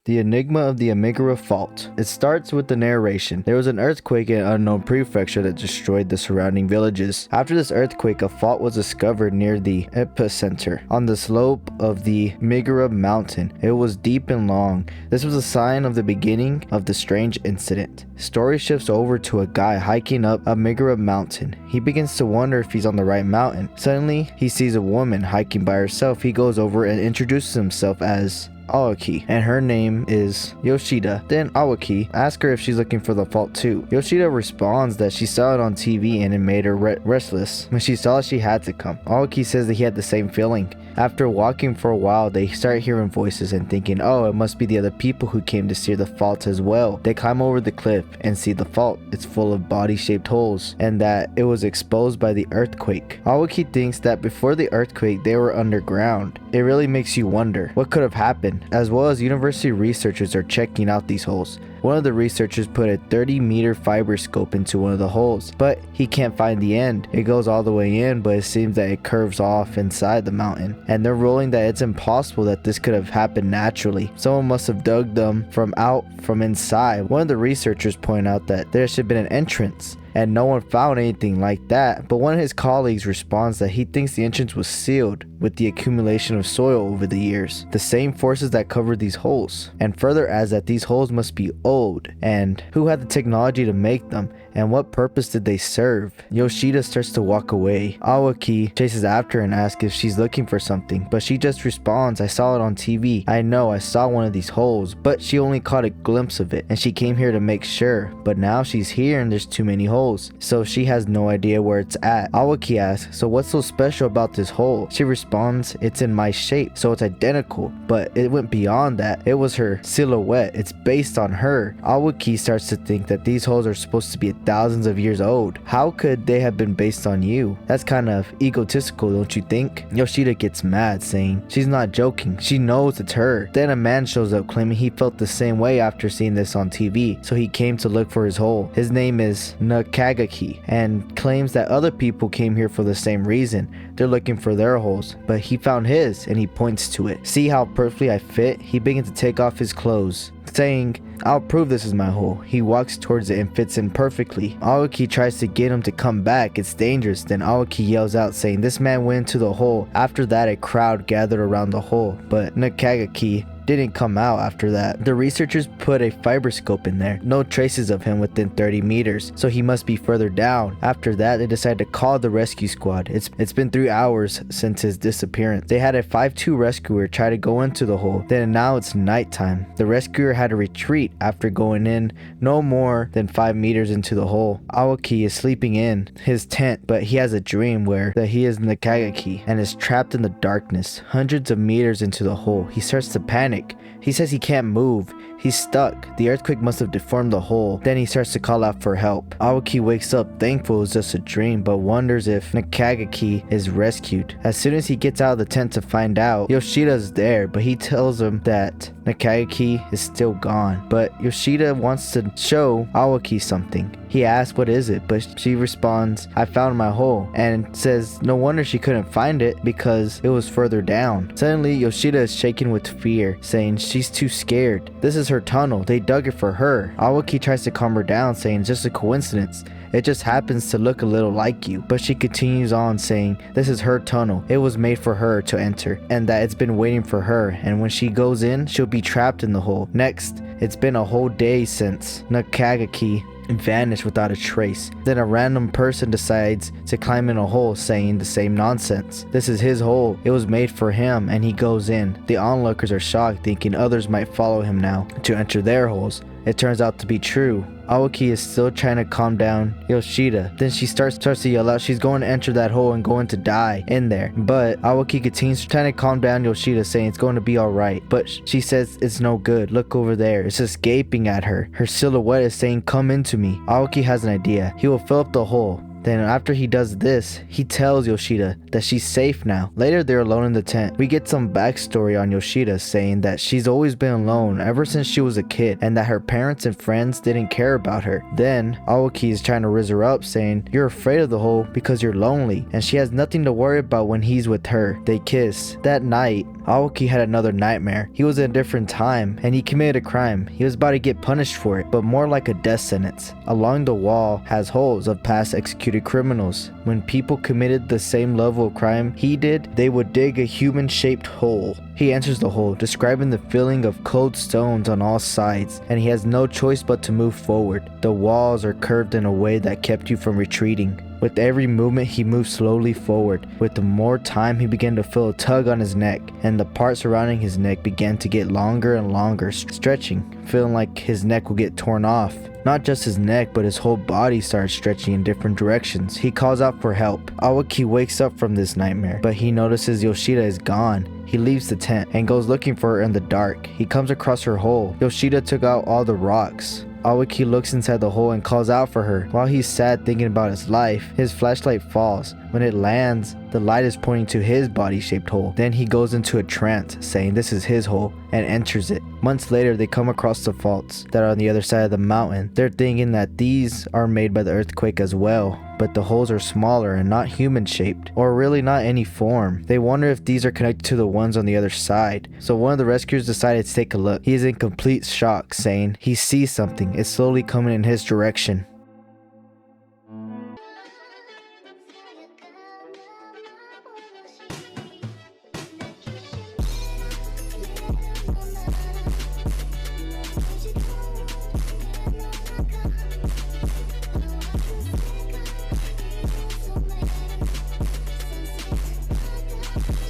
The Enigma of the Amigara Fault. It starts with the narration. There was an earthquake in an unknown prefecture that destroyed the surrounding villages. After this earthquake, a fault was discovered near the epicenter, on the slope of the Amigara Mountain. It was deep and long. This was a sign of the beginning of the strange incident. Story shifts over to a guy hiking up Amigara Mountain. He begins to wonder if he's on the right mountain. Suddenly, he sees a woman hiking by herself. He goes over and introduces himself as Owaki, and her name is Yoshida. Then Owaki asks her if she's looking for the fault too. Yoshida responds that she saw it on TV and it made her restless. When she saw it, she had to come. Owaki says that he had the same feeling. After walking for a while, they start hearing voices and thinking, oh, it must be the other people who came to see the fault as well. They climb over the cliff and see the fault. It's full of body-shaped holes and that it was exposed by the earthquake. Owaki thinks that before the earthquake, they were underground. It really makes you wonder what could have happened, as well as university researchers are checking out these holes. One of the researchers put a 30-meter fiber scope into one of the holes, but he can't find the end. It goes all the way in, but it seems that it curves off inside the mountain. And they're ruling that it's impossible that this could have happened naturally. Someone must have dug them from inside. One of the researchers point out that there should have been an entrance, and no one found anything like that. But one of his colleagues responds that he thinks the entrance was sealed with the accumulation of soil over the years, the same forces that covered these holes, and further adds that these holes must be old, and who had the technology to make them, and what purpose did they serve? Yoshida starts to walk away. Owaki chases after her and asks if she's looking for something, but she just responds, I saw it on TV. I know I saw one of these holes, but she only caught a glimpse of it, and she came here to make sure, but now she's here and there's too many holes, so she has no idea where it's at. Owaki asks, so what's so special about this hole? She responds, it's in my shape, so it's identical, but it went beyond that. It was her silhouette. It's based on her. Owaki starts to think that these holes are supposed to be thousands of years old. How could they have been based on you? That's kind of egotistical, don't you think? Yoshida gets mad, saying she's not joking. She knows it's her. Then a man shows up claiming he felt the same way after seeing this on TV, so he came to look for his hole. His name is Nakagaki, and claims that other people came here for the same reason. They're looking for their holes, but he found his and he points to it. See how perfectly I fit? He begins to take off his clothes, saying, I'll prove this is my hole. He walks towards it and fits in perfectly. Owaki tries to get him to come back. It's dangerous. Then Owaki yells out saying this man went into the hole. After that, a crowd gathered around the hole, but Nakagaki didn't come out after that. The researchers put a fiber scope in there. No traces of him within 30 meters, so he must be further down. After that, they decided to call the rescue squad. It's been 3 hours since his disappearance. They had a 5'2" rescuer try to go into the hole. Then now it's nighttime. The rescuer had to retreat after going in no more than 5 meters into the hole. Owaki is sleeping in his tent, but he has a dream where that he is Nakagaki and is trapped in the darkness, hundreds of meters into the hole. He starts to panic. He says he can't move. He's stuck. The earthquake must have deformed the hole. Then he starts to call out for help. Owaki wakes up thankful it was just a dream, but wonders if Nakagaki is rescued. As soon as he gets out of the tent to find out, Yoshida's there, but he tells him that Nakagaki is still gone. But Yoshida wants to show Owaki something. He asks what is it, but she responds, I found my hole, and says no wonder she couldn't find it because it was further down. Suddenly Yoshida is shaken with fear, saying she's too scared. This is her tunnel. They dug it for her. Owaki tries to calm her down, saying it's just a coincidence. It just happens to look a little like you. But she continues on saying this is her tunnel. It was made for her to enter and that it's been waiting for her, and when she goes in, she'll be trapped in the hole. Next, it's been a whole day since Nakagaki vanished without a trace. Then a random person decides to climb in a hole saying the same nonsense. This is his hole. It was made for him, and he goes in. The onlookers are shocked, thinking others might follow him now to enter their holes. It turns out to be true. Owaki is still trying to calm down Yoshida. Then she starts to yell out she's going to enter that hole and going to die in there. But Owaki continues trying to calm down Yoshida, saying it's going to be alright. But she says it's no good. Look over there. It's just gaping at her. Her silhouette is saying come into me. Owaki has an idea. He will fill up the hole. Then after he does this, he tells Yoshida that she's safe now. Later, they're alone in the tent. We get some backstory on Yoshida, saying that she's always been alone ever since she was a kid, and that her parents and friends didn't care about her. Then Owaki is trying to raise her up, saying you're afraid of the hole because you're lonely, and she has nothing to worry about when he's with her. They kiss. That night, Owaki had another nightmare. He was in a different time, and he committed a crime. He was about to get punished for it, but more like a death sentence. Along the wall has holes of past executed criminals. When people committed the same level of crime he did, they would dig a human-shaped hole. He enters the hole, describing the feeling of cold stones on all sides, and he has no choice but to move forward. The walls are curved in a way that kept you from retreating. With every movement, he moved slowly forward. With the more time, he began to feel a tug on his neck, and the part surrounding his neck began to get longer and longer, stretching, feeling like his neck will get torn off. Not just his neck, but his whole body starts stretching in different directions. He calls out for help. Owaki wakes up from this nightmare, but he notices Yoshida is gone. He leaves the tent and goes looking for her in the dark. He comes across her hole. Yoshida took out all the rocks. Owaki looks inside the hole and calls out for her. While he's sad thinking about his life, his flashlight falls. When it lands, the light is pointing to his body-shaped hole. Then he goes into a trance, saying this is his hole, and enters it. Months later, they come across the faults that are on the other side of the mountain. They're thinking that these are made by the earthquake as well, but the holes are smaller and not human-shaped, or really not any form. They wonder if these are connected to the ones on the other side. So one of the rescuers decided to take a look. He is in complete shock, saying he sees something. It's slowly coming in his direction.